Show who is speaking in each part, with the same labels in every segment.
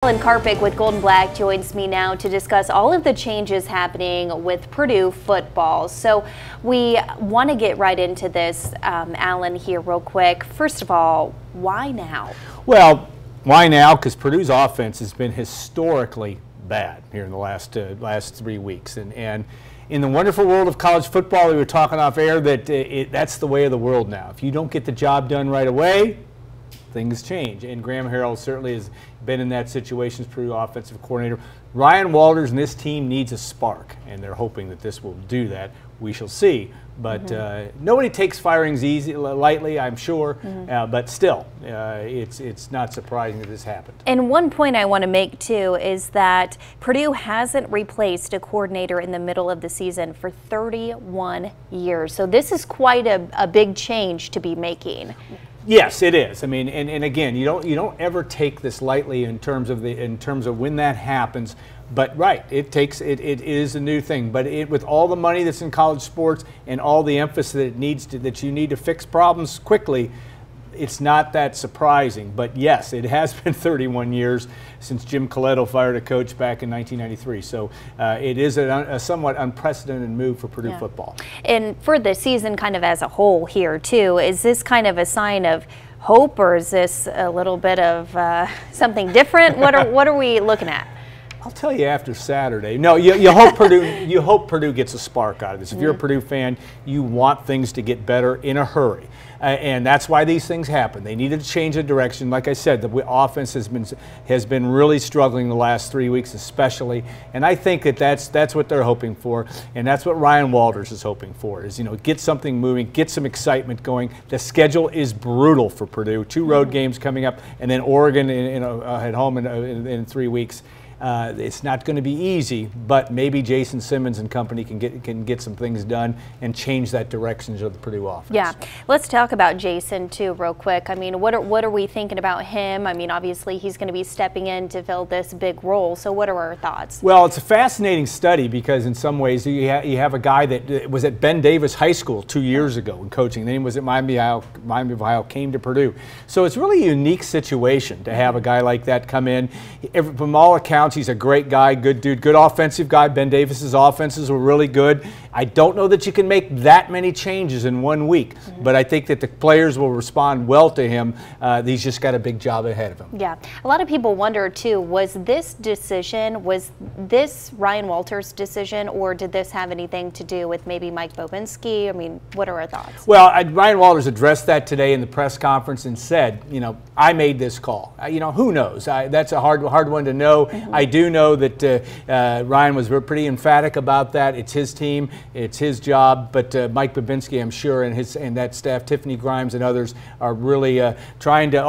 Speaker 1: Karpick with Gold and Black joins me now to discuss all of the changes happening with Purdue football. So we want to get right into this, Alan, here real quick. First of all, why now?
Speaker 2: Well, why now? Because Purdue's offense has been historically bad here in the last 3 weeks. And in the wonderful world of college football, we were talking off air that that's the way of the world now. If you don't get the job done right away, things change, and Graham Harrell certainly has been in that situation as Purdue Offensive Coordinator. Ryan Walters and this team needs a spark, and they're hoping that this will do that. We shall see. But nobody takes firings lightly, I'm sure, but still, it's not surprising that this happened.
Speaker 1: And one point I want to make, too, is that Purdue hasn't replaced a coordinator in the middle of the season for 31 years. So this is quite a big change to be making.
Speaker 2: Yes, it is. I mean, and again, you don't ever take this lightly in terms of when that happens. But right, it is a new thing. But with all the money that's in college sports and all the emphasis that you need to fix problems quickly, it's not that surprising. But yes, it has been 31 years since Jim Coletto fired a coach back in 1993. So it is a somewhat unprecedented move for Purdue football. And
Speaker 1: for the season kind of as a whole here too, is this kind of a sign of hope, or is this a little bit of something different? What are we looking at?
Speaker 2: I'll tell you after Saturday. No, you hope Purdue gets a spark out of this. If you're a Purdue fan, you want things to get better in a hurry. And that's why these things happen. They needed to change the direction. Like I said, the offense has been really struggling the last 3 weeks, especially. And I think that's what they're hoping for, and that's what Ryan Walters is hoping for. Is get something moving, get some excitement going. The schedule is brutal for Purdue. 2 road games coming up, and then Oregon at home in 3 weeks. It's not going to be easy, but maybe Jason Simmons and company can get some things done and change that direction of the Purdue offense.
Speaker 1: Yeah, let's talk about Jason too, real quick. I mean, what are we thinking about him? I mean, obviously he's going to be stepping in to fill this big role. So, what are our thoughts?
Speaker 2: Well, it's a fascinating study because in some ways you have a guy that was at Ben Davis High School 2 years ago in coaching. Then he was at Miami of Ohio, came to Purdue. So it's really a unique situation to have a guy like that come in. From all accounts, he's a great guy, good dude, good offensive guy. Ben Davis's offenses were really good. I don't know that you can make that many changes in 1 week, but I think that the players will respond well to him. He's just got a big job ahead of him.
Speaker 1: Yeah. A lot of people wonder, too, was this Ryan Walters' decision, or did this have anything to do with maybe Mike Bobinski? I mean, what are our thoughts?
Speaker 2: Well, Ryan Walters addressed that today in the press conference and said, I made this call. Who knows? That's a hard one to know. I do know that Ryan was pretty emphatic about that. It's his team. It's his job, but Mike Bobinski, I'm sure, and that staff, Tiffany Grimes and others, are really trying to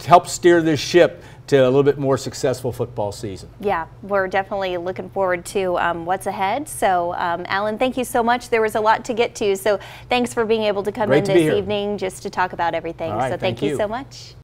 Speaker 2: help steer this ship to a little bit more successful football season.
Speaker 1: Yeah, we're definitely looking forward to what's ahead. So, Alan, thank you so much. There was a lot to get to, so thanks for being able to come in this evening just to talk about everything.
Speaker 2: All right,
Speaker 1: so thank you so much.